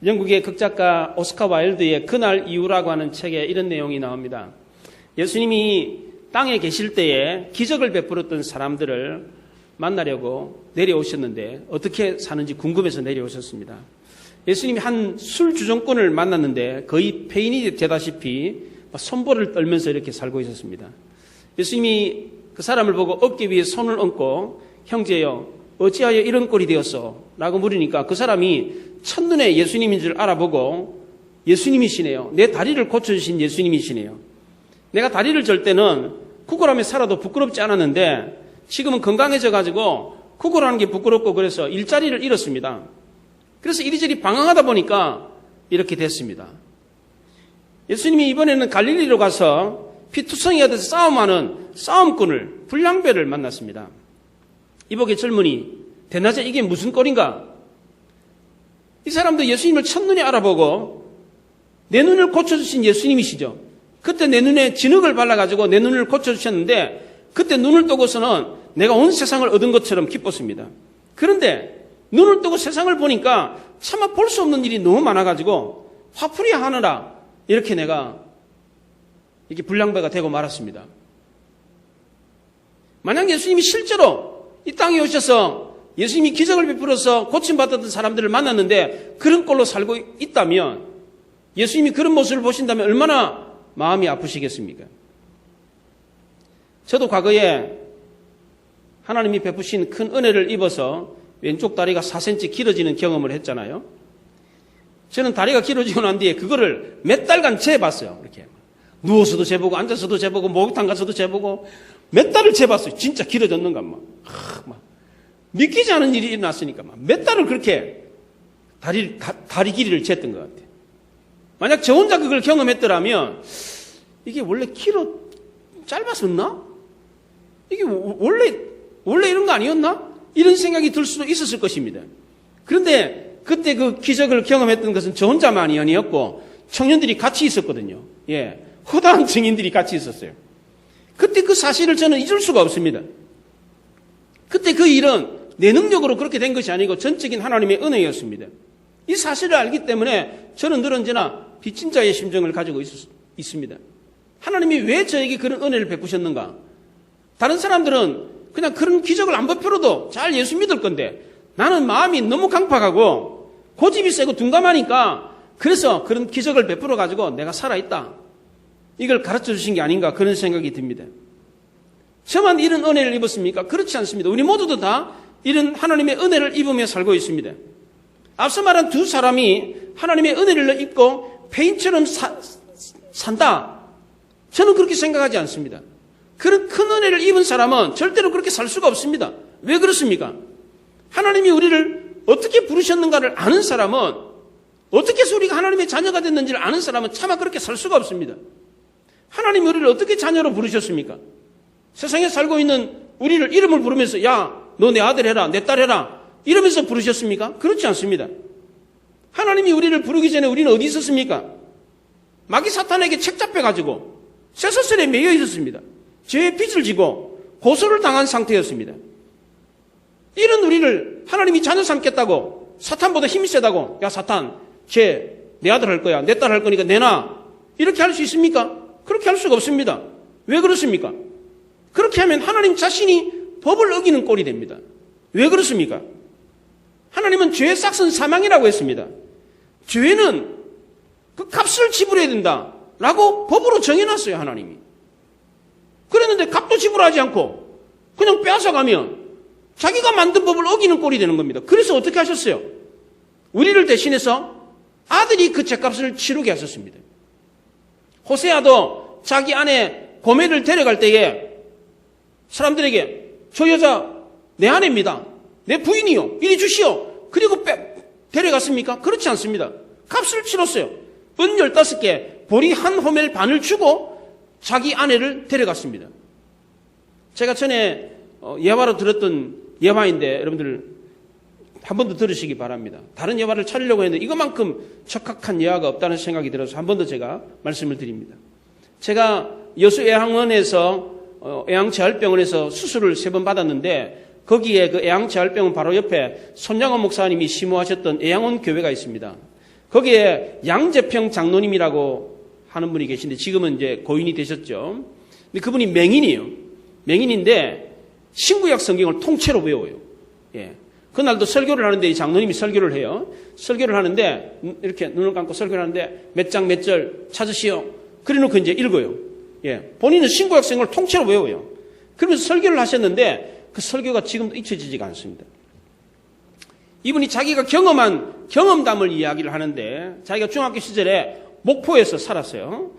영국의 극작가 오스카 와일드의 그날 이후라고 하는 책에 이런 내용이 나옵니다. 예수님이 땅에 계실 때에 기적을 베풀었던 사람들을 만나려고 내려오셨는데 어떻게 사는지 궁금해서 내려오셨습니다. 예수님이 한 술 주정꾼을 만났는데 거의 폐인이 되다시피 손볼을 떨면서 이렇게 살고 있었습니다. 예수님이 그 사람을 보고 어깨 위에 손을 얹고 형제여 어찌하여 이런 꼴이 되었소? 라고 물으니까 그 사람이 첫눈에 예수님인 줄 알아보고 예수님이시네요. 내 다리를 고쳐주신 예수님이시네요. 내가 다리를 절 때는 구걸하며 살아도 부끄럽지 않았는데 지금은 건강해져가지고 구걸하는 게 부끄럽고 그래서 일자리를 잃었습니다. 그래서 이리저리 방황하다 보니까 이렇게 됐습니다. 예수님이 이번에는 갈릴리로 가서 피투성이가 돼서 싸움하는 싸움꾼을 불량배를 만났습니다. 이복의 젊은이 대낮에 이게 무슨 꼴인가? 이 사람도 예수님을 첫눈에 알아보고 내 눈을 고쳐주신 예수님이시죠. 그때 내 눈에 진흙을 발라가지고 내 눈을 고쳐주셨는데 그때 눈을 뜨고서는 내가 온 세상을 얻은 것처럼 기뻤습니다. 그런데 눈을 뜨고 세상을 보니까 차마 볼 수 없는 일이 너무 많아가지고 화풀이 하느라 이렇게 내가 이렇게 불량배가 되고 말았습니다. 만약 예수님이 실제로 이 땅에 오셔서 예수님이 기적을 베풀어서 고침받았던 사람들을 만났는데 그런 꼴로 살고 있다면 예수님이 그런 모습을 보신다면 얼마나 마음이 아프시겠습니까? 저도 과거에 하나님이 베푸신 큰 은혜를 입어서 왼쪽 다리가 4cm 길어지는 경험을 했잖아요. 저는 다리가 길어지고 난 뒤에 그거를 몇 달간 재봤어요. 이렇게 누워서도 재보고 앉아서도 재보고 목욕탕 가서도 재보고 몇 달을 재봤어요. 진짜 길어졌는가 막 믿기지 않은 일이 일어났으니까 몇 달을 그렇게 다리 길이를 쟀던 것 같아요. 만약 저 혼자 그걸 경험했더라면 이게 원래 짧았었나? 이게 원래 이런 거 아니었나? 이런 생각이 들 수도 있었을 것입니다. 그런데 그때 그 기적을 경험했던 것은 저 혼자만이 아니었고 청년들이 같이 있었거든요. 예, 허다한 증인들이 같이 있었어요. 그때 그 사실을 저는 잊을 수가 없습니다. 그때 그 일은 내 능력으로 그렇게 된 것이 아니고 전적인 하나님의 은혜였습니다. 이 사실을 알기 때문에 저는 늘 언제나 빚진 자의 심정을 가지고 있습니다. 하나님이 왜 저에게 그런 은혜를 베푸셨는가? 다른 사람들은 그냥 그런 기적을 안 베풀어도 잘 예수 믿을 건데 나는 마음이 너무 강팍하고 고집이 세고 둔감하니까 그래서 그런 기적을 베풀어 가지고 내가 살아있다. 이걸 가르쳐 주신 게 아닌가 그런 생각이 듭니다. 저만 이런 은혜를 입었습니까? 그렇지 않습니다. 우리 모두도 다 이런 하나님의 은혜를 입으며 살고 있습니다. 앞서 말한 두 사람이 하나님의 은혜를 입고 폐인처럼 산다. 저는 그렇게 생각하지 않습니다. 그런 큰 은혜를 입은 사람은 절대로 그렇게 살 수가 없습니다. 왜 그렇습니까? 하나님이 우리를 어떻게 부르셨는가를 아는 사람은 어떻게 해서 우리가 하나님의 자녀가 됐는지를 아는 사람은 차마 그렇게 살 수가 없습니다. 하나님이 우리를 어떻게 자녀로 부르셨습니까? 세상에 살고 있는 우리를 이름을 부르면서 야, 너 내 아들 해라, 내 딸 해라 이러면서 부르셨습니까? 그렇지 않습니다. 하나님이 우리를 부르기 전에 우리는 어디 있었습니까? 마귀 사탄에게 책 잡혀가지고 쇠사슬에 매여 있었습니다. 죄의 빚을 지고 고소를 당한 상태였습니다. 이런 우리를 하나님이 자녀 삼겠다고 사탄보다 힘이 세다고 야 사탄 쟤 내 아들 할 거야 내 딸 할 거니까 내놔 이렇게 할 수 있습니까? 그렇게 할 수가 없습니다. 왜 그렇습니까? 그렇게 하면 하나님 자신이 법을 어기는 꼴이 됩니다. 왜 그렇습니까? 하나님은 죄의 싹은 사망이라고 했습니다. 죄는 그 값을 지불해야 된다라고 법으로 정해놨어요. 하나님이. 그랬는데 값도 지불하지 않고 그냥 빼앗아가면 자기가 만든 법을 어기는 꼴이 되는 겁니다. 그래서 어떻게 하셨어요? 우리를 대신해서 아들이 그 죄값을 치르게 하셨습니다. 호세아도 자기 아내 고멜을 데려갈 때에 사람들에게 저 여자 내 아내입니다. 내 부인이요. 이리 주시오. 그리고 데려갔습니까? 그렇지 않습니다. 값을 치렀어요. 은 15개, 보리 한 호멜 반을 주고 자기 아내를 데려갔습니다. 제가 전에 예화로 들었던 예화인데 여러분들 한 번 더 들으시기 바랍니다. 다른 예화를 찾으려고 했는데 이것만큼 적합한 예화가 없다는 생각이 들어서 한 번 더 제가 말씀을 드립니다. 제가 여수애양원에서 애양재활병원에서 수술을 3번 받았는데 거기에 그 애양재활병원 바로 옆에 손양원 목사님이 심호하셨던 애양원 교회가 있습니다. 거기에 양재평 장로님이라고 하는 분이 계신데 지금은 이제 고인이 되셨죠. 근데 그분이 맹인이에요. 맹인인데 신구약 성경을 통째로 외워요. 예. 그날도 설교를 하는데 이 장로님이 설교를 해요. 설교를 하는데 이렇게 눈을 감고 설교를 하는데 몇 장 몇 절 찾으시오. 그래놓고 이제 읽어요. 예. 본인은 신구약 성경을 통째로 외워요. 그러면서 설교를 하셨는데 그 설교가 지금도 잊혀지지가 않습니다. 이분이 자기가 경험한 경험담을 이야기를 하는데 자기가 중학교 시절에 목포에서 살았어요.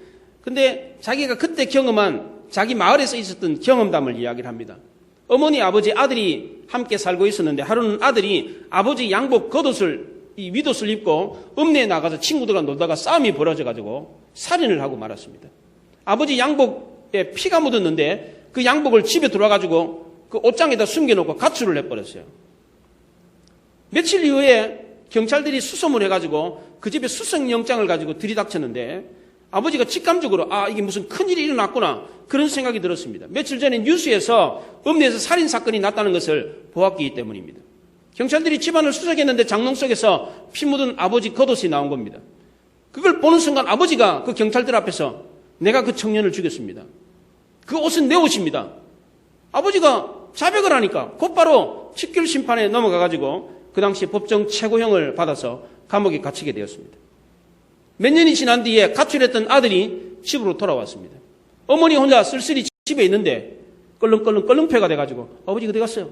근데 자기가 그때 경험한 자기 마을에서 있었던 경험담을 이야기를 합니다. 어머니, 아버지, 아들이 함께 살고 있었는데 하루는 아들이 아버지 양복 이 윗옷을 입고 읍내에 나가서 친구들과 놀다가 싸움이 벌어져가지고 살인을 하고 말았습니다. 아버지 양복에 피가 묻었는데 그 양복을 집에 들어와가지고 그 옷장에다 숨겨놓고 가출을 해버렸어요. 며칠 이후에 경찰들이 수소문 해가지고 그 집에 수색영장을 가지고 들이닥쳤는데 아버지가 직감적으로 이게 무슨 큰일이 일어났구나 그런 생각이 들었습니다. 며칠 전에 뉴스에서 읍내에서 살인사건이 났다는 것을 보았기 때문입니다. 경찰들이 집안을 수색했는데 장롱 속에서 피 묻은 아버지 겉옷이 나온 겁니다. 그걸 보는 순간 아버지가 그 경찰들 앞에서 내가 그 청년을 죽였습니다. 그 옷은 내 옷입니다. 아버지가 자백을 하니까 곧바로 직결심판에 넘어가가지고 그 당시 법정 최고형을 받아서 감옥에 갇히게 되었습니다. 몇 년이 지난 뒤에 가출했던 아들이 집으로 돌아왔습니다. 어머니 혼자 쓸쓸히 집에 있는데 껄렁껄렁폐가 돼가지고 아버지 어디 갔어요?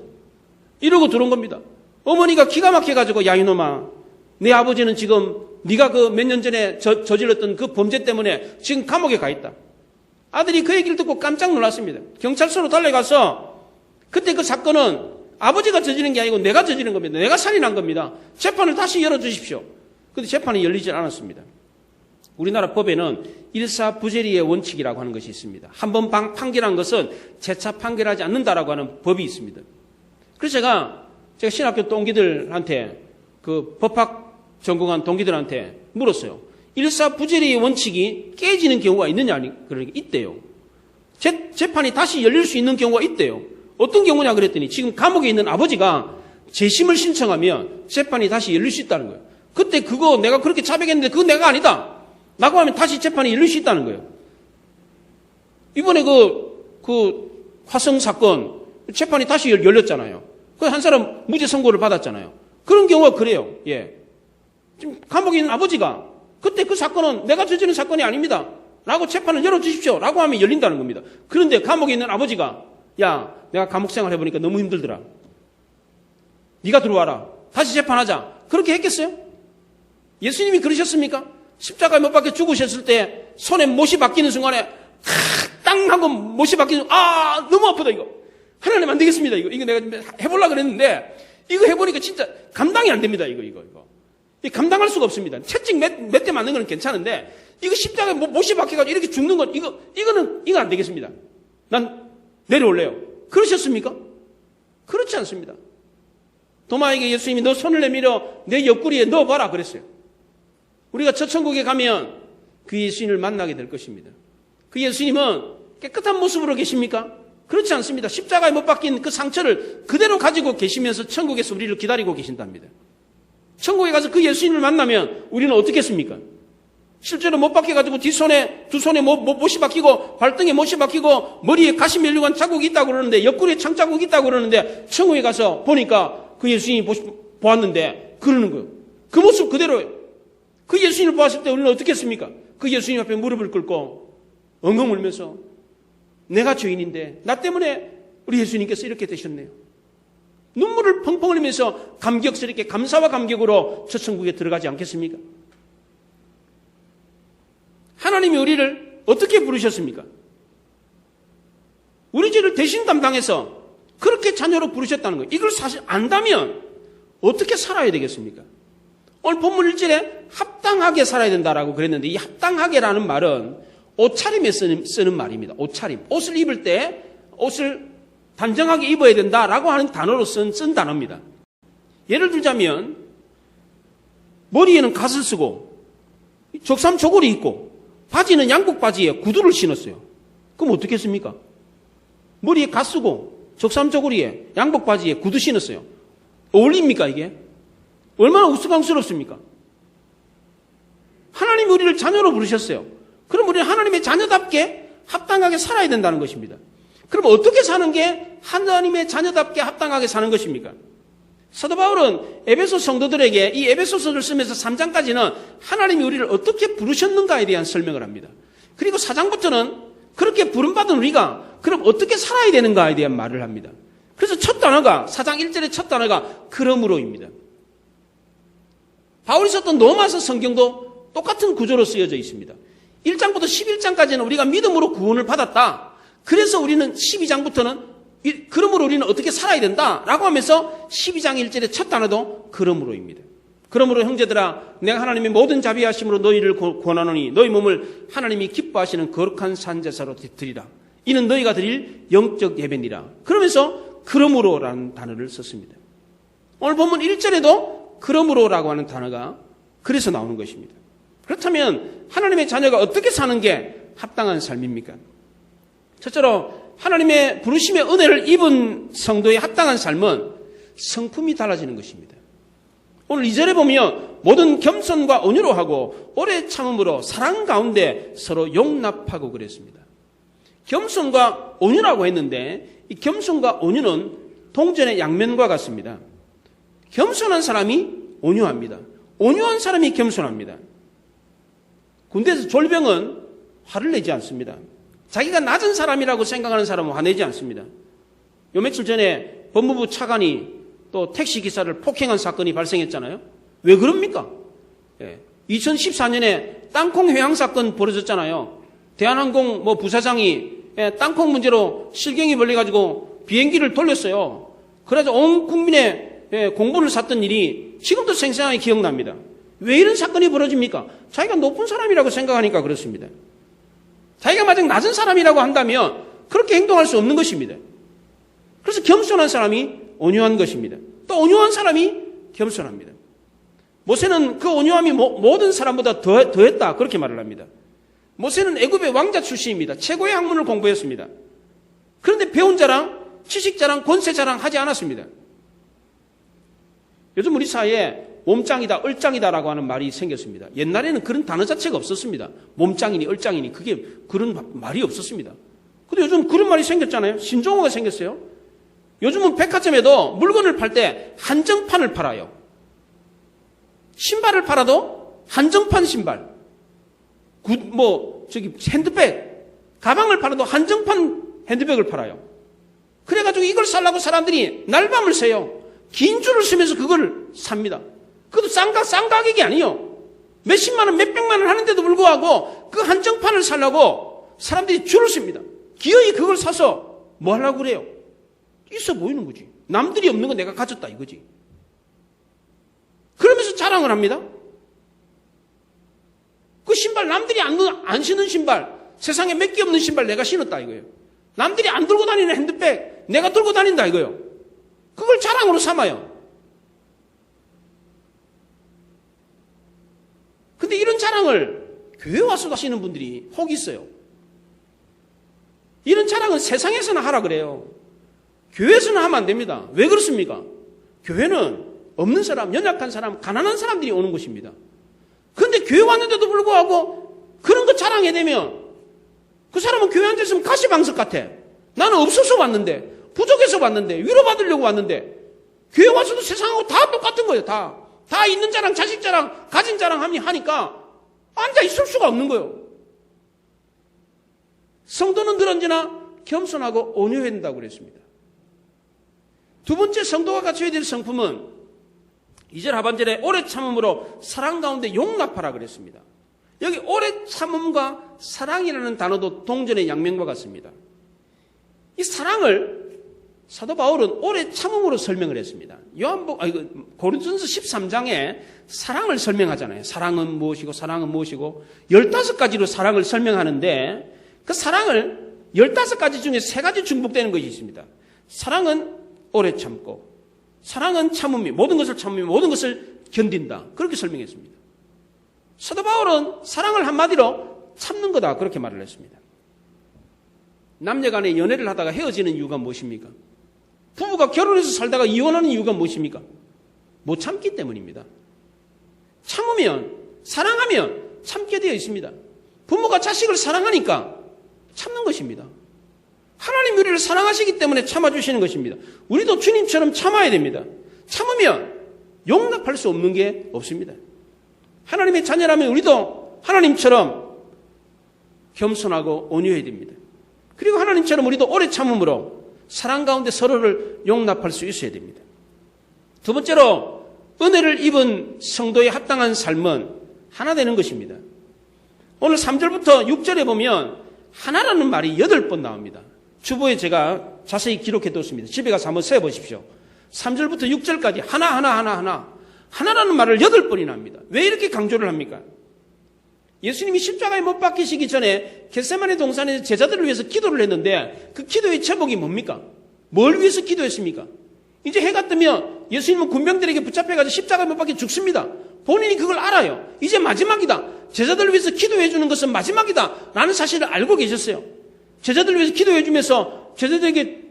이러고 들어온 겁니다. 어머니가 기가 막혀가지고 야 이놈아 내 아버지는 지금 네가 그 몇 년 전에 저질렀던 그 범죄 때문에 지금 감옥에 가 있다. 아들이 그 얘기를 듣고 깜짝 놀랐습니다. 경찰서로 달려가서 그때 그 사건은 아버지가 저지른 게 아니고 내가 저지른 겁니다. 내가 살인한 겁니다. 재판을 다시 열어주십시오. 그런데 재판이 열리질 않았습니다. 우리나라 법에는 일사부재리의 원칙이라고 하는 것이 있습니다. 한 번 판결한 것은 재차 판결하지 않는다라고 하는 법이 있습니다. 그래서 제가 신학교 동기들한테 그 법학 전공한 동기들한테 물었어요. 일사부재리의 원칙이 깨지는 경우가 있느냐? 그러니까 있대요. 재판이 다시 열릴 수 있는 경우가 있대요. 어떤 경우냐 그랬더니 지금 감옥에 있는 아버지가 재심을 신청하면 재판이 다시 열릴 수 있다는 거예요. 그때 그거 내가 그렇게 자백했는데 그거 내가 아니다. 라고 하면 다시 재판이 열릴 수 있다는 거예요. 이번에 그 화성 사건 재판이 다시 열렸잖아요. 그 한 사람 무죄 선고를 받았잖아요. 그런 경우가 그래요. 예. 지금 감옥에 있는 아버지가 그때 그 사건은 내가 저지른 사건이 아닙니다. 라고 재판을 열어주십시오. 라고 하면 열린다는 겁니다. 그런데 감옥에 있는 아버지가 야, 내가 감옥 생활 해보니까 너무 힘들더라. 네가 들어와라. 다시 재판하자. 그렇게 했겠어요? 예수님이 그러셨습니까? 십자가에 못 박혀 죽으셨을 때 손에 못이 박히는 순간에 땅 하고 못이 박히는 너무 아프다 이거. 하나님 안 되겠습니다 이거 내가 해보려고 그랬는데 이거 해보니까 진짜 감당이 안 됩니다 이거. 감당할 수가 없습니다. 채찍 몇 대 맞는 건 괜찮은데 이거 십자가에 못이 박혀가지고 이렇게 죽는 건 이거는 안 되겠습니다. 난 내려올래요. 그러셨습니까? 그렇지 않습니다. 도마에게 예수님이 너 손을 내밀어 내 옆구리에 넣어봐라 그랬어요. 우리가 저 천국에 가면 그 예수님을 만나게 될 것입니다. 그 예수님은 깨끗한 모습으로 계십니까? 그렇지 않습니다. 십자가에 못 박힌 그 상처를 그대로 가지고 계시면서 천국에서 우리를 기다리고 계신답니다. 천국에 가서 그 예수님을 만나면 우리는 어떻겠습니까? 실제로 못 박혀가지고 두 손에 못이 박히고 발등에 못이 박히고 머리에 가시 멸류관 자국이 있다고 그러는데 옆구리에 창자국이 있다고 그러는데 천국에 가서 보니까 그 예수님이 보았는데 그러는 거예요. 그 모습 그대로예요. 그 예수님을 보았을 때 우리는 어떻게 했습니까? 그 예수님 앞에 무릎을 꿇고 엉엉 울면서 내가 죄인인데 나 때문에 우리 예수님께서 이렇게 되셨네요. 눈물을 펑펑 흘리면서 감격스럽게 감사와 감격으로 저 천국에 들어가지 않겠습니까? 하나님이 우리를 어떻게 부르셨습니까? 우리 죄를 대신 담당해서 그렇게 자녀로 부르셨다는 거예요. 이걸 사실 안다면 어떻게 살아야 되겠습니까? 오늘 본문 1절에 합당하게 살아야 된다라고 그랬는데 이 합당하게라는 말은 옷차림에 쓰는 말입니다. 옷차림. 옷을 입을 때 옷을 단정하게 입어야 된다라고 하는 단어로 쓴 단어입니다. 예를 들자면 머리에는 갓을 쓰고 적삼 저고리 입고 바지는 양복 바지에 구두를 신었어요. 그럼 어떻게 했습니까? 머리에 갓 쓰고 적삼 저고리에 양복 바지에 구두 신었어요. 어울립니까 이게? 얼마나 우스꽝스럽습니까? 하나님이 우리를 자녀로 부르셨어요. 그럼 우리는 하나님의 자녀답게 합당하게 살아야 된다는 것입니다. 그럼 어떻게 사는 게 하나님의 자녀답게 합당하게 사는 것입니까? 사도 바울은 에베소 성도들에게 이 에베소서를 쓰면서 3장까지는 하나님이 우리를 어떻게 부르셨는가에 대한 설명을 합니다. 그리고 4장부터는 그렇게 부름받은 우리가 그럼 어떻게 살아야 되는가에 대한 말을 합니다. 그래서 첫 단어가 4장 1절의 첫 단어가 그러므로입니다. 바울이 썼던 로마서 성경도 똑같은 구조로 쓰여져 있습니다. 1장부터 11장까지는 우리가 믿음으로 구원을 받았다. 그래서 우리는 12장부터는 그러므로 우리는 어떻게 살아야 된다라고 하면서 12장 1절의 첫 단어도 그러므로입니다. 그러므로 형제들아 내가 하나님의 모든 자비하심으로 너희를 권하노니 너희 몸을 하나님이 기뻐하시는 거룩한 산제사로 드리라. 이는 너희가 드릴 영적 예배니라. 그러면서 그러므로라는 단어를 썼습니다. 오늘 본문 1절에도 그러므로라고 하는 단어가 그래서 나오는 것입니다. 그렇다면 하나님의 자녀가 어떻게 사는 게 합당한 삶입니까? 첫째로 하나님의 부르심의 은혜를 입은 성도의 합당한 삶은 성품이 달라지는 것입니다. 오늘 2절에 보면 모든 겸손과 온유로 하고 오래 참음으로 사랑 가운데 서로 용납하고 그랬습니다. 겸손과 온유라고 했는데 이 겸손과 온유는 동전의 양면과 같습니다. 겸손한 사람이 온유합니다. 온유한 사람이 겸손합니다. 군대에서 졸병은 화를 내지 않습니다. 자기가 낮은 사람이라고 생각하는 사람은 화내지 않습니다. 요 며칠 전에 법무부 차관이 또 택시기사를 폭행한 사건이 발생했잖아요. 왜 그럽니까? 2014년에 땅콩 회항 사건 벌어졌잖아요. 대한항공 부사장이 땅콩 문제로 실경이 벌려가지고 비행기를 돌렸어요. 그래서 온 국민의 공분을 샀던 일이 지금도 생생하게 기억납니다. 왜 이런 사건이 벌어집니까? 자기가 높은 사람이라고 생각하니까 그렇습니다. 자기가 만약 낮은 사람이라고 한다면 그렇게 행동할 수 없는 것입니다. 그래서 겸손한 사람이 온유한 것입니다. 또 온유한 사람이 겸손합니다. 모세는 그 온유함이 모든 사람보다 더했다 그렇게 말을 합니다. 모세는 애굽의 왕자 출신입니다. 최고의 학문을 공부했습니다. 그런데 배운 자랑, 지식 자랑, 권세 자랑 하지 않았습니다. 요즘 우리 사회에 몸짱이다, 얼짱이다라고 하는 말이 생겼습니다. 옛날에는 그런 단어 자체가 없었습니다. 몸짱이니 얼짱이니 그게 그런 말이 없었습니다. 근데 요즘 그런 말이 생겼잖아요. 신종어가 생겼어요. 요즘은 백화점에도 물건을 팔 때 한정판을 팔아요. 신발을 팔아도 한정판 신발. 핸드백, 가방을 팔아도 한정판 핸드백을 팔아요. 그래가지고 이걸 살라고 사람들이 날밤을 새요. 긴 줄을 서면서 그걸 삽니다. 그것도 싼 가격이 아니에요. 몇십만 원, 몇백만 원 하는데도 불구하고 그 한정판을 살라고 사람들이 줄을 씁니다. 기어이 그걸 사서 뭐 하려고 그래요? 있어 보이는 거지. 남들이 없는 거 내가 가졌다 이거지. 그러면서 자랑을 합니다. 그 신발 남들이 안 신는 신발, 세상에 몇 개 없는 신발 내가 신었다 이거예요. 남들이 안 들고 다니는 핸드백 내가 들고 다닌다 이거예요. 그걸 자랑으로 삼아요. 근데 이런 자랑을 교회 와서 하시는 분들이 혹 있어요. 이런 자랑은 세상에서는 하라 그래요. 교회에서는 하면 안 됩니다. 왜 그렇습니까? 교회는 없는 사람, 연약한 사람, 가난한 사람들이 오는 곳입니다. 그런데 교회 왔는데도 불구하고 그런 거 자랑해 되면 그 사람은 교회 앉아있으면 가시방석 같아. 나는 없어서 왔는데, 부족해서 왔는데, 위로받으려고 왔는데 교회 와서도 세상하고 다 똑같은 거예요. 다 있는 자랑, 자식 자랑, 가진 자랑 하니까 앉아 있을 수가 없는 거예요. 성도는 늘 언제나 겸손하고 온유해야 된다고 그랬습니다. 두 번째 성도가 갖춰야 될 성품은 2절 하반절에 오래 참음으로 사랑 가운데 용납하라 그랬습니다. 여기 오래 참음과 사랑이라는 단어도 동전의 양면과 같습니다. 이 사랑을 사도 바울은 오래 참음으로 설명을 했습니다. 고린도전서 13장에 사랑을 설명하잖아요. 사랑은 무엇이고 사랑은 무엇이고 15가지로 사랑을 설명하는데 그 사랑을 15가지 중에 3가지 중복되는 것이 있습니다. 사랑은 오래 참고, 사랑은 참음이, 모든 것을 참으며 모든 것을 견딘다. 그렇게 설명했습니다. 사도 바울은 사랑을 한마디로 참는 거다. 그렇게 말을 했습니다. 남녀 간에 연애를 하다가 헤어지는 이유가 무엇입니까? 부부가 결혼해서 살다가 이혼하는 이유가 무엇입니까? 못 참기 때문입니다. 참으면, 사랑하면 참게 되어 있습니다. 부모가 자식을 사랑하니까 참는 것입니다. 하나님 우리를 사랑하시기 때문에 참아주시는 것입니다. 우리도 주님처럼 참아야 됩니다. 참으면 용납할 수 없는 게 없습니다. 하나님의 자녀라면 우리도 하나님처럼 겸손하고 온유해야 됩니다. 그리고 하나님처럼 우리도 오래 참음으로 사랑 가운데 서로를 용납할 수 있어야 됩니다. 두 번째로 은혜를 입은 성도의 합당한 삶은 하나 되는 것입니다. 오늘 3절부터 6절에 보면 하나라는 말이 8번 나옵니다. 주보에 제가 자세히 기록해 뒀습니다. 집에 가서 한번 세어보십시오. 3절부터 6절까지 하나라는 말을 8번이나 합니다. 왜 이렇게 강조를 합니까? 예수님이 십자가에 못 박히시기 전에 겟세마네 동산에서 제자들을 위해서 기도를 했는데 그 기도의 제목이 뭡니까? 뭘 위해서 기도했습니까? 이제 해가 뜨면 예수님은 군병들에게 붙잡혀가지고 십자가에 못 박혀 죽습니다. 본인이 그걸 알아요. 이제 마지막이다. 제자들을 위해서 기도해 주는 것은 마지막이다. 라는 사실을 알고 계셨어요. 제자들을 위해서 기도해 주면서 제자들에게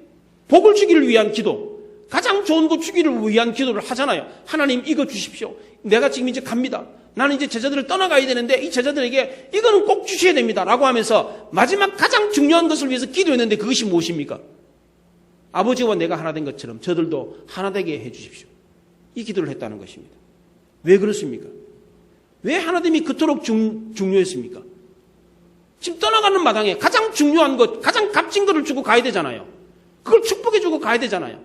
복을 주기를 위한 기도, 가장 좋은 거 주기를 위한 기도를 하잖아요. 하나님 이거 주십시오. 내가 지금 이제 갑니다. 나는 이제 제자들을 떠나가야 되는데 이 제자들에게 이거는 꼭 주셔야 됩니다. 라고 하면서 마지막 가장 중요한 것을 위해서 기도했는데 그것이 무엇입니까? 아버지와 내가 하나 된 것처럼 저들도 하나 되게 해 주십시오. 이 기도를 했다는 것입니다. 왜 그렇습니까? 왜 하나됨이 그토록 중요했습니까? 지금 떠나가는 마당에 가장 중요한 것, 가장 값진 것을 주고 가야 되잖아요. 그걸 축복해 주고 가야 되잖아요.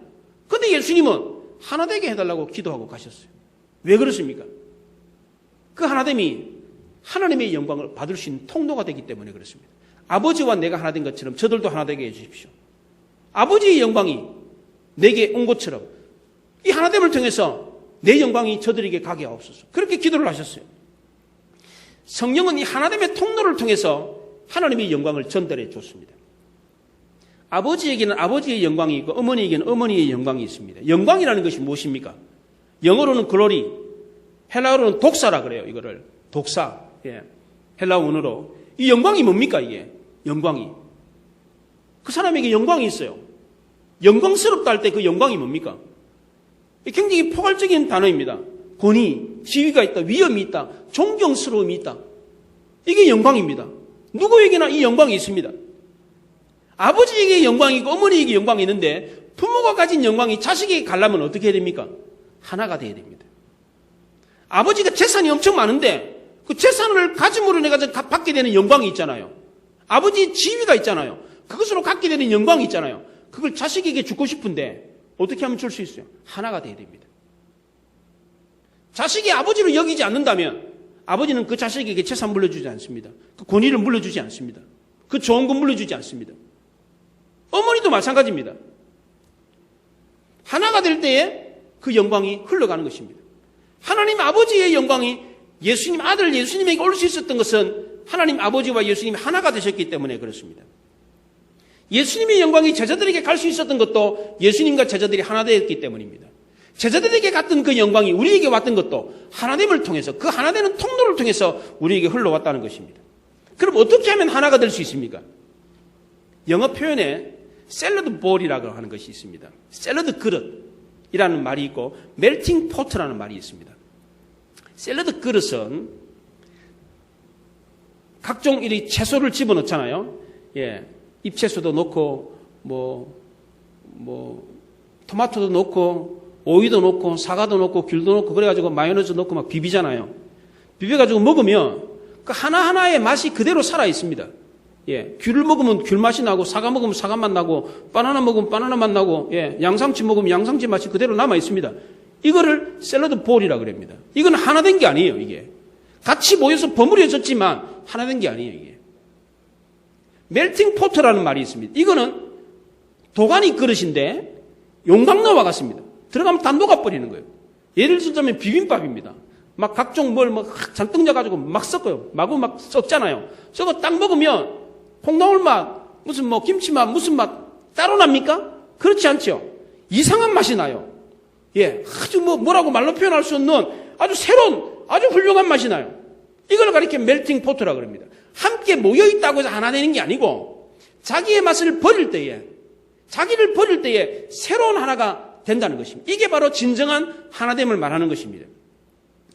그런데 예수님은 하나 되게 해달라고 기도하고 가셨어요. 왜 그렇습니까? 그 하나됨이 하나님의 영광을 받을 수 있는 통로가 되기 때문에 그렇습니다. 아버지와 내가 하나 된 것처럼 저들도 하나 되게 해 주십시오. 아버지의 영광이 내게 온 것처럼 이 하나됨을 통해서 내 영광이 저들에게 가게 하옵소서. 그렇게 기도를 하셨어요. 성령은 이 하나됨의 통로를 통해서 하나님의 영광을 전달해 줬습니다. 아버지에게는 아버지의 영광이 있고 어머니에게는 어머니의 영광이 있습니다. 영광이라는 것이 무엇입니까? 영어로는 글로리, 헬라어로는 독사라 그래요. 이거를 독사, 헬라어 원어로. 이 영광이 뭡니까 이게? 영광이. 그 사람에게 영광이 있어요. 영광스럽다 할 때 그 영광이 뭡니까? 굉장히 포괄적인 단어입니다. 권위, 지위가 있다, 위엄이 있다, 존경스러움이 있다. 이게 영광입니다. 누구에게나 이 영광이 있습니다. 아버지에게 영광이 있고 어머니에게 영광이 있는데 부모가 가진 영광이 자식에게 가려면 어떻게 해야 됩니까? 하나가 돼야 됩니다. 아버지가 재산이 엄청 많은데 그 재산을 가짐으로 내가 받게 되는 영광이 있잖아요. 아버지의 지위가 있잖아요. 그것으로 갖게 되는 영광이 있잖아요. 그걸 자식에게 주고 싶은데 어떻게 하면 줄 수 있어요? 하나가 돼야 됩니다. 자식이 아버지를 여기지 않는다면 아버지는 그 자식에게 재산 물려주지 않습니다. 그 권위를 물려주지 않습니다. 그 좋은 것 물려주지 않습니다. 어머니도 마찬가지입니다. 하나가 될 때에 그 영광이 흘러가는 것입니다. 하나님 아버지의 영광이 예수님 아들 예수님에게 올 수 있었던 것은 하나님 아버지와 예수님이 하나가 되셨기 때문에 그렇습니다. 예수님의 영광이 제자들에게 갈 수 있었던 것도 예수님과 제자들이 하나 되었기 때문입니다. 제자들에게 갔던 그 영광이 우리에게 왔던 것도 하나됨을 통해서 그 하나되는 통로를 통해서 우리에게 흘러왔다는 것입니다. 그럼 어떻게 하면 하나가 될 수 있습니까? 영어 표현에 샐러드 볼이라고 하는 것이 있습니다. 샐러드 그릇이라는 말이 있고 멜팅 포트라는 말이 있습니다. 샐러드 그릇은 각종 이 채소를 집어넣잖아요. 잎채소도 넣고 토마토도 넣고 오이도 넣고 사과도 넣고 귤도 넣고 그래가지고 마요네즈 넣고 막 비비잖아요. 비벼가지고 먹으면 그 하나하나의 맛이 그대로 살아 있습니다. 귤을 먹으면 귤 맛이 나고 사과 먹으면 사과 맛 나고 바나나 먹으면 바나나 맛 나고 양상추 먹으면 양상추 맛이 그대로 남아 있습니다. 이거를 샐러드 볼이라고 그럽니다. 이건 하나 된 게 아니에요. 이게 같이 모여서 버무려졌지만 하나 된 게 아니에요. 이게 멜팅 포트라는 말이 있습니다. 이거는 도가니 그릇인데 용광로와 같습니다. 들어가면 다 녹아버리는 거예요. 예를 들자면 비빔밥입니다. 막 각종 뭘 막 잔뜩 넣어가지고 막 섞어요. 마구 막 섞잖아요. 저거 딱 먹으면 콩나물 맛, 무슨 김치 맛, 무슨 맛 따로 납니까? 그렇지 않죠. 이상한 맛이 나요. 아주 뭐라고 말로 표현할 수 없는 아주 새로운 아주 훌륭한 맛이 나요. 이걸 가리켜 멜팅 포트라고 합니다. 함께 모여있다고 해서 하나 되는 게 아니고 자기의 맛을 버릴 때에 자기를 버릴 때에 새로운 하나가 된다는 것입니다. 이게 바로 진정한 하나됨을 말하는 것입니다.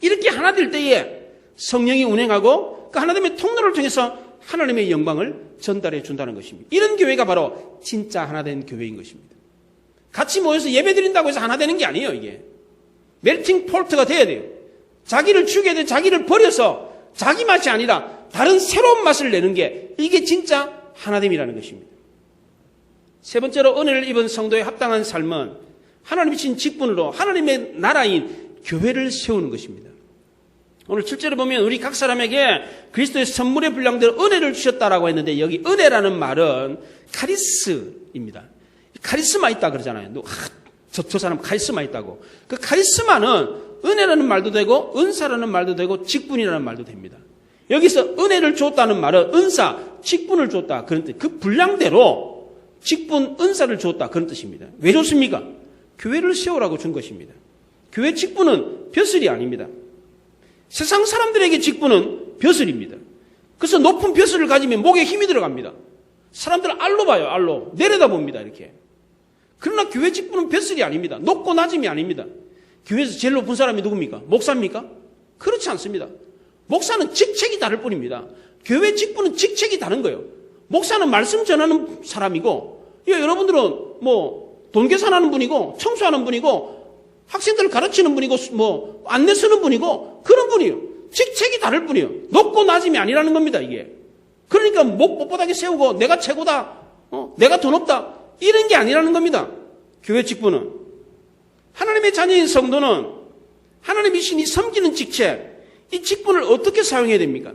이렇게 하나 될 때에 성령이 운행하고 통로, 그 하나님의 통로를 통해서 하나님의 영광을 전달해 준다는 것입니다. 이런 교회가 바로 진짜 하나 된 교회인 것입니다. 같이 모여서 예배 드린다고 해서 하나 되는 게 아니에요, 이게. 멜팅 폴트가 돼야 돼요. 자기를 죽여야 돼. 자기를 버려서 자기 맛이 아니라 다른 새로운 맛을 내는 게 이게 진짜 하나됨이라는 것입니다. 세 번째로 은혜를 입은 성도의 합당한 삶은 하나님이 주신 직분으로 하나님의 나라인 교회를 세우는 것입니다. 오늘 7절에 보면 우리 각 사람에게 그리스도의 선물에 분량대로 은혜를 주셨다라고 했는데 여기 은혜라는 말은 카리스입니다. 카리스마 있다 그러잖아요. 저 사람 카리스마 있다고. 그 카리스마는 은혜라는 말도 되고 은사라는 말도 되고 직분이라는 말도 됩니다. 여기서 은혜를 줬다는 말은 은사, 직분을 줬다 그런 뜻. 그 분량대로 직분, 은사를 줬다 그런 뜻입니다. 왜 줬습니까? 교회를 세우라고 준 것입니다. 교회 직분은 벼슬이 아닙니다. 세상 사람들에게 직분은 벼슬입니다. 그래서 높은 벼슬을 가지면 목에 힘이 들어갑니다. 사람들은 알로 봐요, 알로. 내려다봅니다, 이렇게. 그러나 교회 직분은 벼슬이 아닙니다. 높고 낮음이 아닙니다. 교회에서 제일 높은 사람이 누굽니까? 목사입니까? 그렇지 않습니다. 목사는 직책이 다를 뿐입니다. 교회 직분은 직책이 다른 거예요. 목사는 말씀 전하는 사람이고, 여러분들은 돈 계산하는 분이고, 청소하는 분이고, 학생들을 가르치는 분이고, 안내 쓰는 분이고, 그런 분이에요. 직책이 다를 뿐이에요. 높고 낮음이 아니라는 겁니다, 이게. 그러니까 목 뻣뻣하게 세우고, 내가 최고다, 내가 더 높다, 이런 게 아니라는 겁니다. 교회 직분은. 하나님의 자녀인 성도는 하나님이 신이 섬기는 직책, 이 직분을 어떻게 사용해야 됩니까?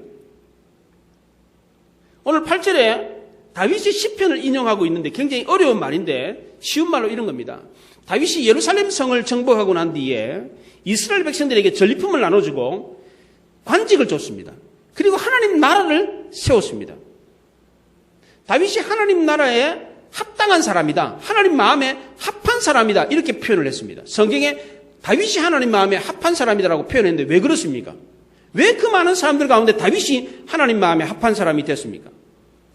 오늘 8절에 다윗이 시편을 인용하고 있는데 굉장히 어려운 말인데 쉬운 말로 이런 겁니다. 다윗이 예루살렘 성을 정복하고 난 뒤에 이스라엘 백성들에게 전리품을 나눠주고 관직을 줬습니다. 그리고 하나님 나라를 세웠습니다. 다윗이 하나님 나라에 합당한 사람이다. 하나님 마음에 합한 사람이다. 이렇게 표현을 했습니다. 성경에 다윗이 하나님 마음에 합한 사람이다라고 표현했는데 왜 그렇습니까? 왜 그 많은 사람들 가운데 다윗이 하나님 마음에 합한 사람이 됐습니까?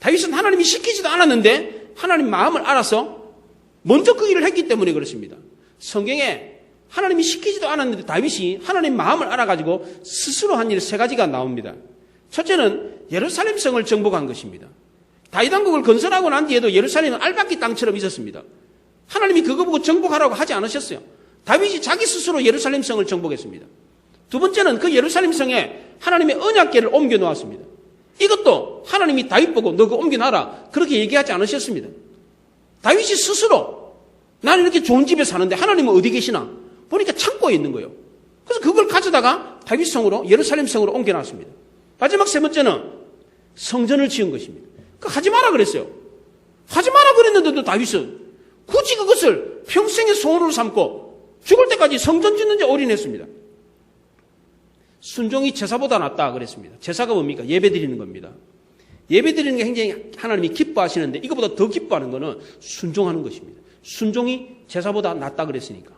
다윗은 하나님이 시키지도 않았는데 하나님 마음을 알아서 먼저 그 일을 했기 때문에 그렇습니다. 성경에 하나님이 시키지도 않았는데 다윗이 하나님 마음을 알아가지고 스스로 한 일 세 가지가 나옵니다. 첫째는 예루살렘 성을 정복한 것입니다. 다윗 왕국을 건설하고 난 뒤에도 예루살렘은 알박기 땅처럼 있었습니다. 하나님이 그거 보고 정복하라고 하지 않으셨어요. 다윗이 자기 스스로 예루살렘 성을 정복했습니다. 두 번째는 그 예루살렘 성에 하나님의 언약궤를 옮겨 놓았습니다. 이것도 하나님이 다윗 보고 너 그거 옮겨 놔라 그렇게 얘기하지 않으셨습니다. 다윗이 스스로 나는 이렇게 좋은 집에 사는데 하나님은 어디 계시나 보니까 창고에 있는 거예요. 그래서 그걸 가져다가 다윗 성으로 예루살렘 성으로 옮겨 놨습니다. 마지막 세 번째는 성전을 지은 것입니다. 하지 마라 그랬어요. 하지 마라 그랬는데도 다윗은 굳이 그것을 평생의 소원으로 삼고 죽을 때까지 성전 짓는 데 올인했습니다. 순종이 제사보다 낫다 그랬습니다. 제사가 뭡니까? 예배 드리는 겁니다. 예배 드리는 게 굉장히 하나님이 기뻐하시는데 이거보다 더 기뻐하는 것은 순종하는 것입니다. 순종이 제사보다 낫다 그랬으니까.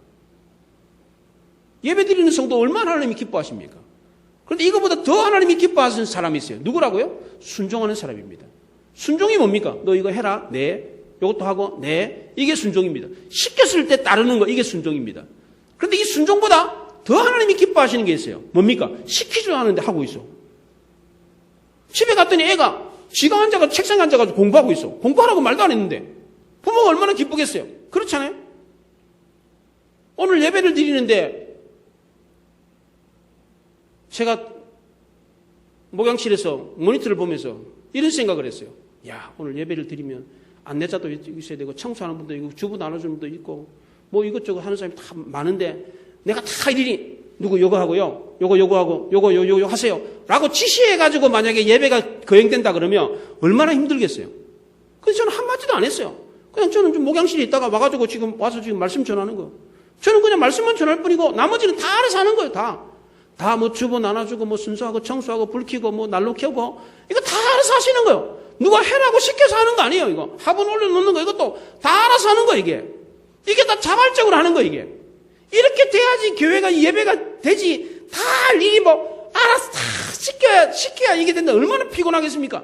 예배 드리는 성도 얼마나 하나님이 기뻐하십니까? 그런데 이거보다 더 하나님이 기뻐하시는 사람이 있어요. 누구라고요? 순종하는 사람입니다. 순종이 뭡니까? 너 이거 해라. 네. 이것도 하고 네. 이게 순종입니다. 시켰을 때 따르는 거 이게 순종입니다. 그런데 이 순종보다 더 하나님이 기뻐하시는 게 있어요. 뭡니까? 시키지도 않는데 하고 있어. 집에 갔더니 애가 지가 앉아가지고 책상에 앉아가지고 공부하고 있어. 공부하라고 말도 안 했는데 부모가 얼마나 기쁘겠어요. 그렇잖아요. 오늘 예배를 드리는데 제가 목양실에서 모니터를 보면서 이런 생각을 했어요. 야, 오늘 예배를 드리면 안내자도 있어야 되고 청소하는 분도 있고 주부 나눠주는 분도 있고 뭐 이것저것 하는 사람이 다 많은데 내가 다 일일이 누구 요거 하고요. 요거 하고 요거 하세요. 라고 지시해가지고 만약에 예배가 거행된다 그러면 얼마나 힘들겠어요. 그래서 저는 한마디도 안 했어요. 그냥 저는 좀 목양실에 있다가 와가지고 지금 와서 지금 말씀 전하는 거예요. 저는 그냥 말씀만 전할 뿐이고 나머지는 다 알아서 하는 거예요. 다 뭐 주부 나눠주고 뭐 순서하고 청소하고 불 켜고 뭐 난로 켜고 이거 다 알아서 하시는 거예요. 누가 해라고 시켜서 하는 거 아니에요. 이거 화분 올려놓는 거 이것도 다 알아서 하는 거예요. 이게 다 자발적으로 하는 거예요. 이게 이렇게 돼야지 교회가 예배가 되지. 다 일이 뭐 알아서 다 시켜야 이게 된다. 얼마나 피곤하겠습니까?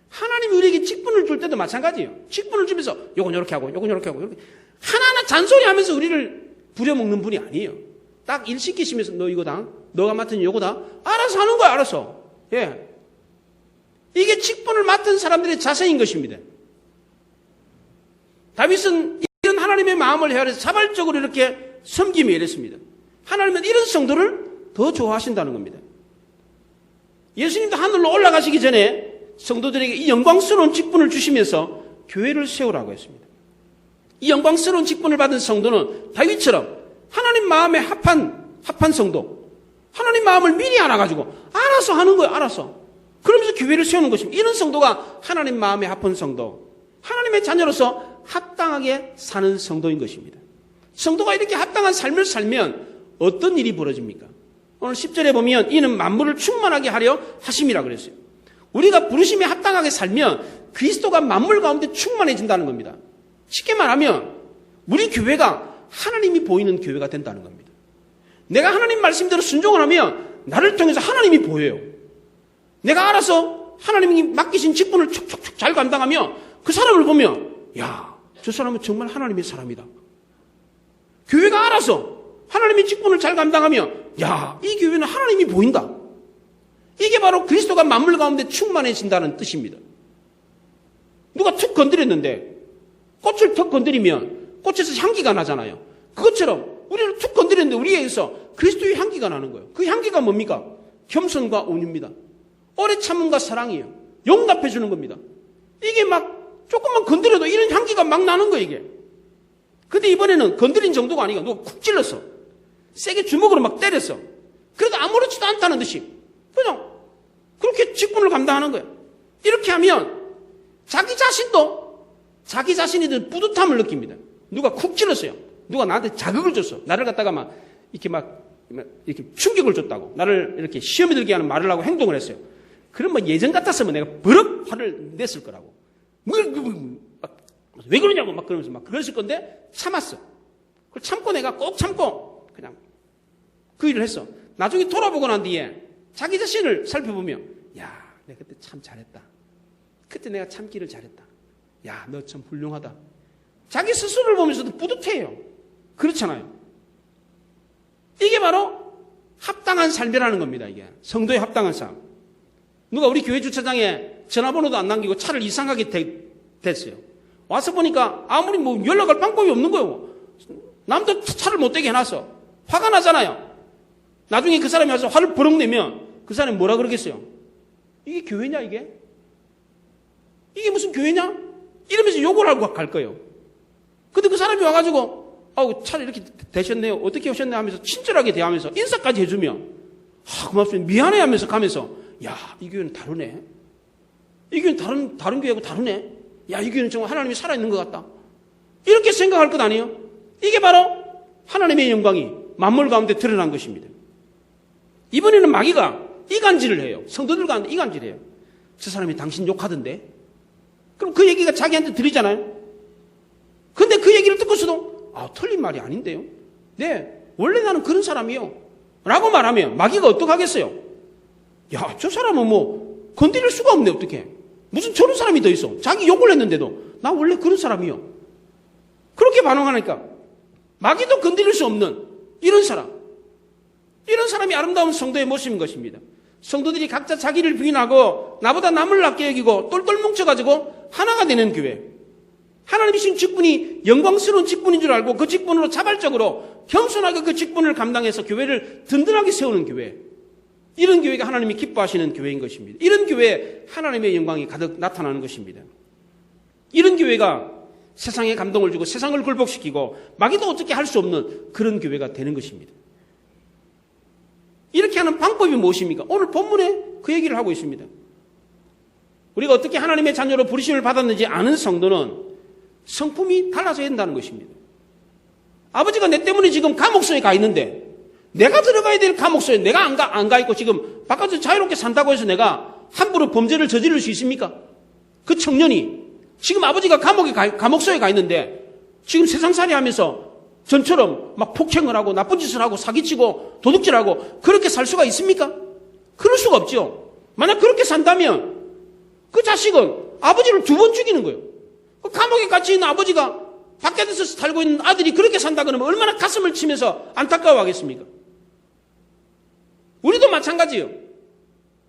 하나님이 우리에게 직분을 줄 때도 마찬가지예요. 직분을 주면서 요건 요렇게 하고 요건 요렇게 하고 이렇게 하나하나 잔소리하면서 우리를 부려먹는 분이 아니에요. 딱 일 시키시면서 너 이거다. 너가 맡은 요거다. 알아서 하는 거야. 알아서. 예. 이게 직분을 맡은 사람들의 자세인 것입니다. 다윗은 이런 하나님의 마음을 헤아려서 자발적으로 이렇게 섬기며 이랬습니다. 하나님은 이런 성도를 더 좋아하신다는 겁니다. 예수님도 하늘로 올라가시기 전에 성도들에게 이 영광스러운 직분을 주시면서 교회를 세우라고 했습니다. 이 영광스러운 직분을 받은 성도는 다윗처럼 하나님 마음에 합한 성도, 하나님 마음을 미리 알아가지고 알아서 하는 거예요. 알아서. 그러면서 교회를 세우는 것입니다. 이런 성도가 하나님 마음에 합한 성도, 하나님의 자녀로서 합당하게 사는 성도인 것입니다. 성도가 이렇게 합당한 삶을 살면 어떤 일이 벌어집니까? 오늘 10절에 보면 이는 만물을 충만하게 하려 하심이라 그랬어요. 우리가 부르심에 합당하게 살면 그리스도가 만물 가운데 충만해진다는 겁니다. 쉽게 말하면 우리 교회가 하나님이 보이는 교회가 된다는 겁니다. 내가 하나님 말씀대로 순종을 하면 나를 통해서 하나님이 보여요. 내가 알아서 하나님이 맡기신 직분을 촉촉촉 잘 감당하며 그 사람을 보면 야, 저 사람은 정말 하나님의 사람이다. 교회가 알아서 하나님의 직분을 잘 감당하면 야, 이 교회는 하나님이 보인다. 이게 바로 그리스도가 만물 가운데 충만해진다는 뜻입니다. 누가 툭 건드렸는데 꽃을 툭 건드리면 꽃에서 향기가 나잖아요. 그것처럼 우리를 툭 건드렸는데 우리에게서 그리스도의 향기가 나는 거예요. 그 향기가 뭡니까? 겸손과 온유입니다. 오래 참음과 사랑이에요. 용납해 주는 겁니다. 이게 막 조금만 건드려도 이런 향기가 막 나는 거예요, 이게. 근데 이번에는 건드린 정도가 아니고 누가 쿡 찔렀어. 세게 주먹으로 막 때렸어. 그래도 아무렇지도 않다는 듯이 그냥 그렇게 직분을 감당하는 거예요. 이렇게 하면 자기 자신도 자기 자신이 든 뿌듯함을 느낍니다. 누가 쿡 찔렀어요. 누가 나한테 자극을 줬어. 나를 갖다가 막 이렇게 충격을 줬다고. 나를 이렇게 시험에 들게 하는 말을 하고 행동을 했어요. 그러면 예전 같았으면 내가 버럭 화를 냈을 거라고. 왜 그러냐고 막 그러면서 막 그랬을 건데 참았어. 그걸 참고 내가 꼭 참고 그냥 그 일을 했어. 나중에 돌아보고 난 뒤에 자기 자신을 살펴보면 야, 내가 그때 참 잘했다. 그때 내가 참기를 잘했다. 야, 너 참 훌륭하다. 자기 스스로를 보면서도 뿌듯해요. 그렇잖아요. 이게 바로 합당한 삶이라는 겁니다. 이게 성도의 합당한 삶. 누가 우리 교회 주차장에 전화번호도 안 남기고 차를 이상하게 됐어요. 와서 보니까 아무리 뭐 연락할 방법이 없는 거예요. 남도 차를 못 되게 해놨어. 화가 나잖아요. 나중에 그 사람이 와서 화를 버럭 내면 그 사람이 뭐라 그러겠어요? 이게 교회냐 이게? 이게 무슨 교회냐? 이러면서 욕을 하고 갈 거예요. 근데 그 사람이 와가지고 아우 차를 이렇게 되셨네요. 어떻게 오셨네 하면서 친절하게 대하면서 인사까지 해주면 고맙습니다. 미안해 하면서 가면서 야, 이 교회는 다르네. 이 교회는 다른 교회하고 다르네. 야, 이 교회는 정말 하나님이 살아있는 것 같다. 이렇게 생각할 것 아니에요? 이게 바로 하나님의 영광이 만물 가운데 드러난 것입니다. 이번에는 마귀가 이간질을 해요. 성도들 가운데 이간질해요. 저 사람이 당신 욕하던데. 그럼 그 얘기가 자기한테 들리잖아요. 근데 그 얘기를 듣고서도 틀린 말이 아닌데요. 네, 원래 나는 그런 사람이요. 라고 말하면 마귀가 어떡하겠어요? 야, 저 사람은 뭐 건드릴 수가 없네. 어떡해. 무슨 저런 사람이 더 있어. 자기 욕을 했는데도 나 원래 그런 사람이요. 그렇게 반응하니까 마귀도 건드릴 수 없는 이런 사람이 아름다운 성도의 모습인 것입니다. 성도들이 각자 자기를 부인하고 나보다 남을 낮게 여기고 똘똘 뭉쳐가지고 하나가 되는 교회. 하나님이 주신 직분이 영광스러운 직분인 줄 알고 그 직분으로 자발적으로 겸손하게 그 직분을 감당해서 교회를 든든하게 세우는 교회. 이런 교회가 하나님이 기뻐하시는 교회인 것입니다. 이런 교회에 하나님의 영광이 가득 나타나는 것입니다. 이런 교회가 세상에 감동을 주고 세상을 굴복시키고 마귀도 어떻게 할 수 없는 그런 교회가 되는 것입니다. 이렇게 하는 방법이 무엇입니까? 오늘 본문에 그 얘기를 하고 있습니다. 우리가 어떻게 하나님의 자녀로 부르심을 받았는지 아는 성도는 성품이 달라져야 한다는 것입니다. 아버지가 내 때문에 지금 감옥소에 가 있는데 내가 들어가야 될 감옥소에 내가 안 가 있고 지금 바깥에서 자유롭게 산다고 해서 내가 함부로 범죄를 저지를 수 있습니까? 그 청년이 지금 아버지가 감옥소에 가 있는데 지금 세상살이 하면서 전처럼 막 폭행을 하고 나쁜 짓을 하고 사기치고 도둑질하고 그렇게 살 수가 있습니까? 그럴 수가 없죠. 만약 그렇게 산다면 그 자식은 아버지를 2번 죽이는 거예요. 그 감옥에 갇혀 있는 아버지가 밖에서 살고 있는 아들이 그렇게 산다 그러면 얼마나 가슴을 치면서 안타까워하겠습니까? 우리도 마찬가지예요.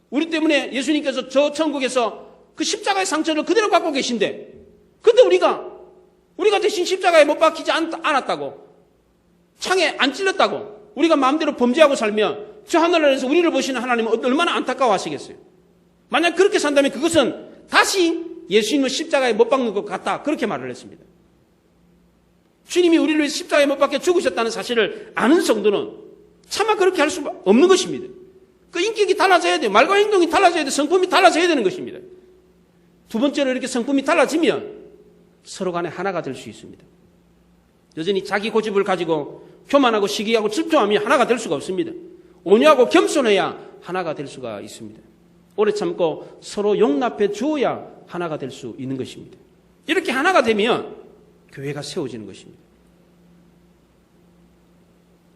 우리 때문에 예수님께서 저 천국에서 그 십자가의 상처를 그대로 갖고 계신데, 근데 우리가 대신 십자가에 못 박히지 않았다고, 창에 안 찔렸다고, 우리가 마음대로 범죄하고 살면 저 하늘나라에서 우리를 보시는 하나님은 얼마나 안타까워 하시겠어요. 만약 그렇게 산다면 그것은 다시 예수님을 십자가에 못 박는 것 같다, 그렇게 말을 했습니다. 주님이 우리를 위해 십자가에 못 박혀 죽으셨다는 사실을 아는 정도는 차마 그렇게 할 수 없는 것입니다. 그 인격이 달라져야 돼요. 말과 행동이 달라져야 돼요. 성품이 달라져야 되는 것입니다. 두 번째로 이렇게 성품이 달라지면 서로 간에 하나가 될 수 있습니다. 여전히 자기 고집을 가지고 교만하고 시기하고 질투하며 하나가 될 수가 없습니다. 온유하고 겸손해야 하나가 될 수가 있습니다. 오래 참고 서로 용납해 주어야 하나가 될 수 있는 것입니다. 이렇게 하나가 되면 교회가 세워지는 것입니다.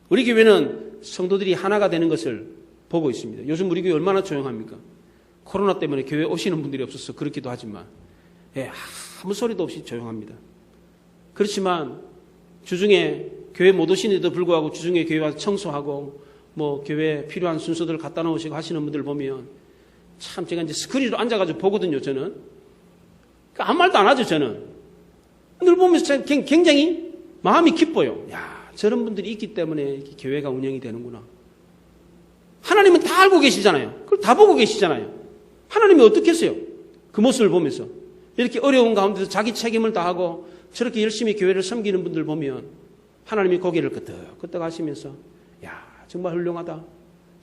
우리 교회는 성도들이 하나가 되는 것을 보고 있습니다. 요즘 우리 교회 얼마나 조용합니까? 코로나 때문에 교회 오시는 분들이 없어서 그렇기도 하지만, 아무 소리도 없이 조용합니다. 그렇지만 주중에 교회 못 오시는데도 불구하고 주중에 교회 와서 청소하고 교회에 필요한 순서들을 갖다 놓으시고 하시는 분들 보면 참 제가 이제 스크린으로 앉아가지고 보거든요, 저는. 아무 말도 안 하죠, 저는. 늘 보면서 굉장히 마음이 기뻐요. 저런 분들이 있기 때문에 이렇게 교회가 운영이 되는구나. 하나님은 다 알고 계시잖아요. 그걸 다 보고 계시잖아요. 하나님이 어떻게 했어요? 그 모습을 보면서. 이렇게 어려운 가운데서 자기 책임을 다하고 저렇게 열심히 교회를 섬기는 분들 보면 하나님이 고개를 끄덕끄덕 하시면서, 정말 훌륭하다.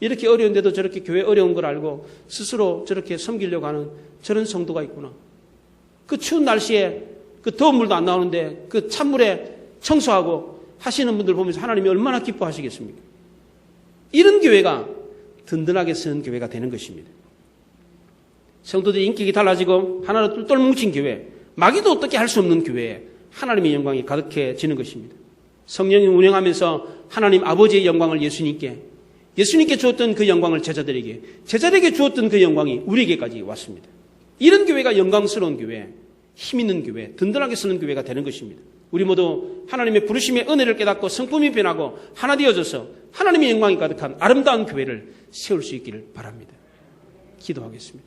이렇게 어려운데도 저렇게 교회 어려운 걸 알고 스스로 저렇게 섬기려고 하는 저런 성도가 있구나. 그 추운 날씨에 그 더운 물도 안 나오는데 그 찬물에 청소하고 하시는 분들 보면서 하나님이 얼마나 기뻐하시겠습니까? 이런 교회가 든든하게 서는 교회가 되는 것입니다. 성도들의 인격이 달라지고 하나로 똘똘 뭉친 교회, 마귀도 어떻게 할 수 없는 교회에 하나님의 영광이 가득해지는 것입니다. 성령이 운영하면서 하나님 아버지의 영광을 예수님께 주었던 그 영광을 제자들에게 주었던 그 영광이 우리에게까지 왔습니다. 이런 교회가 영광스러운 교회, 힘 있는 교회, 든든하게 서는 교회가 되는 것입니다. 우리 모두 하나님의 부르심의 은혜를 깨닫고 성품이 변하고 하나 되어져서 하나님의 영광이 가득한 아름다운 교회를 세울 수 있기를 바랍니다. 기도하겠습니다.